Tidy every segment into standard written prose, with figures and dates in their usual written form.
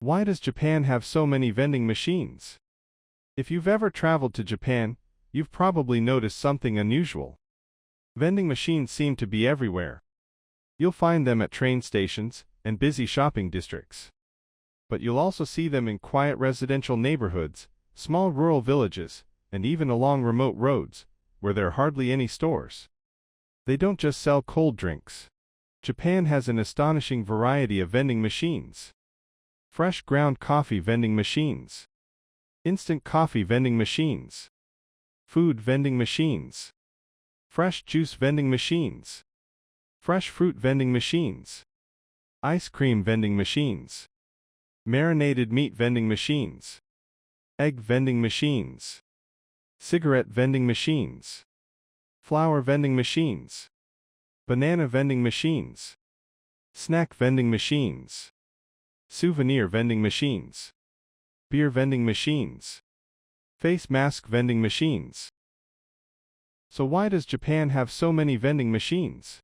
Why does Japan have so many vending machines? If you've ever traveled to Japan, you've probably noticed something unusual. Vending machines seem to be everywhere. You'll find them at train stations and busy shopping districts. But you'll also see them in quiet residential neighborhoods, small rural villages, and even along remote roads, where there are hardly any stores. They don't just sell cold drinks. Japan has an astonishing variety of vending machines. Fresh ground coffee vending machines. Instant coffee vending machines. Food vending machines. Fresh juice vending machines. Fresh fruit vending machines. Ice cream vending machines. Marinated meat vending machines. Egg vending machines. Cigarette vending machines. Flower vending machines. Banana vending machines. Snack vending machines. Souvenir vending machines. Beer vending machines. Face mask vending machines. So why does Japan have so many vending machines?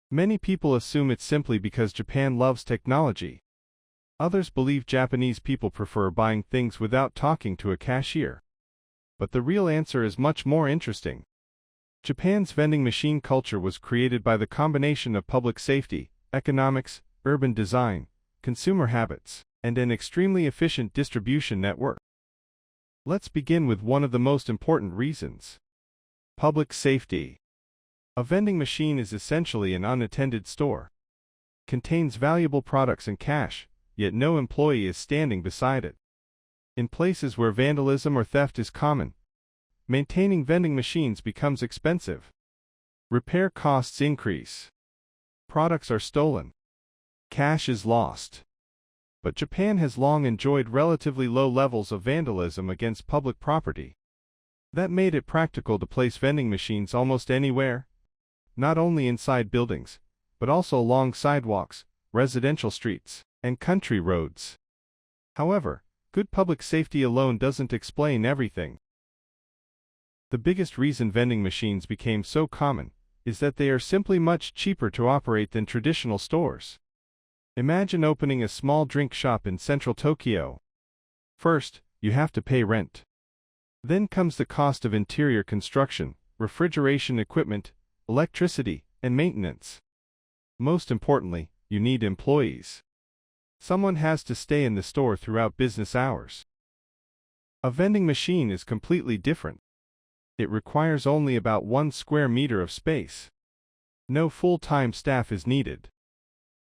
Many people assume it's simply because Japan loves technology. Others believe Japanese people prefer buying things without talking to a cashier. But the real answer is much more interesting. Japan's vending machine culture was created by the combination of public safety, economics, urban design, consumer habits, and an extremely efficient distribution network. Let's begin with one of the most important reasons. Public safety. A vending machine is essentially an unattended store. Contains valuable products and cash, yet no employee is standing beside it. In places where vandalism or theft is common, maintaining vending machines becomes expensive. Repair costs increase. Products are stolen. Cash is lost. But Japan has long enjoyed relatively low levels of vandalism against public property. That made it practical to place vending machines almost anywhere, not only inside buildings, but also along sidewalks, residential streets, and country roads. However, good public safety alone doesn't explain everything. The biggest reason vending machines became so common is that they are simply much cheaper to operate than traditional stores. Imagine opening a small drink shop in central Tokyo. First, you have to pay rent. Then comes the cost of interior construction, refrigeration equipment, electricity, and maintenance. Most importantly, you need employees. Someone has to stay in the store throughout business hours. A vending machine is completely different. It requires only about 1 square meter of space. No full-time staff is needed.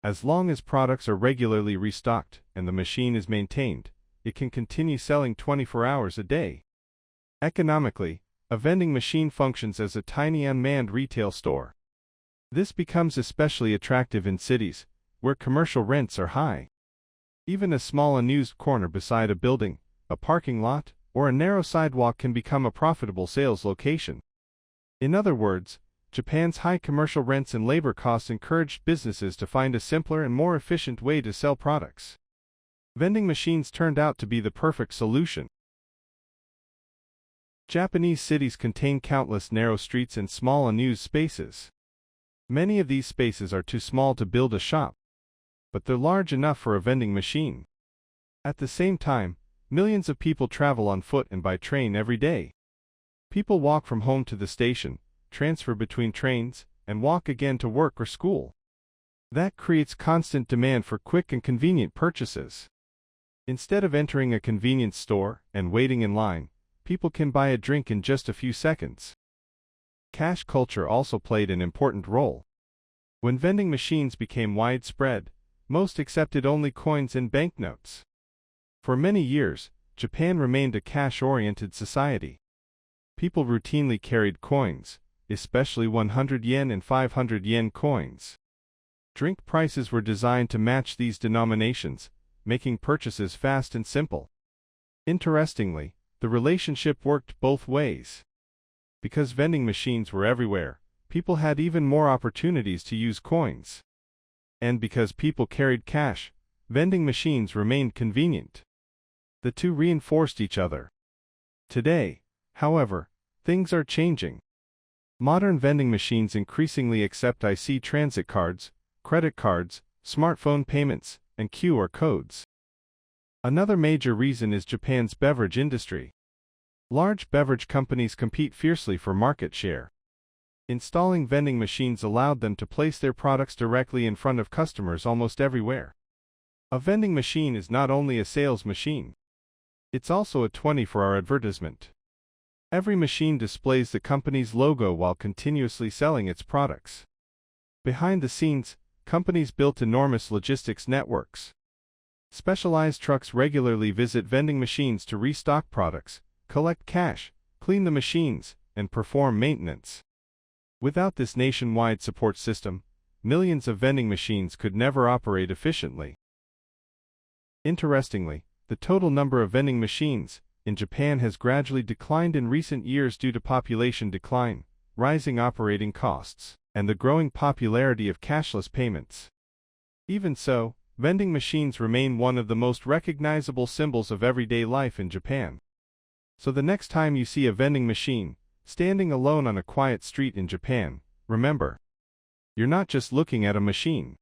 As long as products are regularly restocked and the machine is maintained, it can continue selling 24 hours a day. Economically, a vending machine functions as a tiny unmanned retail store. This becomes especially attractive in cities, where commercial rents are high. Even a small unused corner beside a building, a parking lot, or a narrow sidewalk can become a profitable sales location. In other words, Japan's high commercial rents and labor costs encouraged businesses to find a simpler and more efficient way to sell products. Vending machines turned out to be the perfect solution. Japanese cities contain countless narrow streets and small unused spaces. Many of these spaces are too small to build a shop, but they're large enough for a vending machine. At the same time, millions of people travel on foot and by train every day. People walk from home to the station, transfer between trains, and walk again to work or school. That creates constant demand for quick and convenient purchases. Instead of entering a convenience store and waiting in line, people can buy a drink in just a few seconds. Cash culture also played an important role. When vending machines became widespread, most accepted only coins and banknotes. For many years, Japan remained a cash-oriented society. People routinely carried coins, especially 100 yen and 500 yen coins. Drink prices were designed to match these denominations, making purchases fast and simple. Interestingly, the relationship worked both ways. Because vending machines were everywhere, people had even more opportunities to use coins. And because people carried cash, vending machines remained convenient. The two reinforced each other. Today, however, things are changing. Modern vending machines increasingly accept IC transit cards, credit cards, smartphone payments, and QR codes. Another major reason is Japan's beverage industry. Large beverage companies compete fiercely for market share. Installing vending machines allowed them to place their products directly in front of customers almost everywhere. A vending machine is not only a sales machine, it's also a 24-hour advertisement. Every machine displays the company's logo while continuously selling its products. Behind the scenes, companies built enormous logistics networks. Specialized trucks regularly visit vending machines to restock products, collect cash, clean the machines, and perform maintenance. Without this nationwide support system, millions of vending machines could never operate efficiently. Interestingly, the total number of vending machines in Japan has gradually declined in recent years due to population decline, rising operating costs, and the growing popularity of cashless payments. Even so, vending machines remain one of the most recognizable symbols of everyday life in Japan. So the next time you see a vending machine standing alone on a quiet street in Japan, remember, you're not just looking at a machine.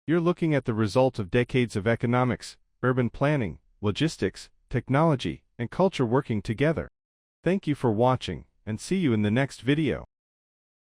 You're looking at the result of decades of economics, urban planning, logistics, technology, and culture working together. Thank you for watching, and see you in the next video.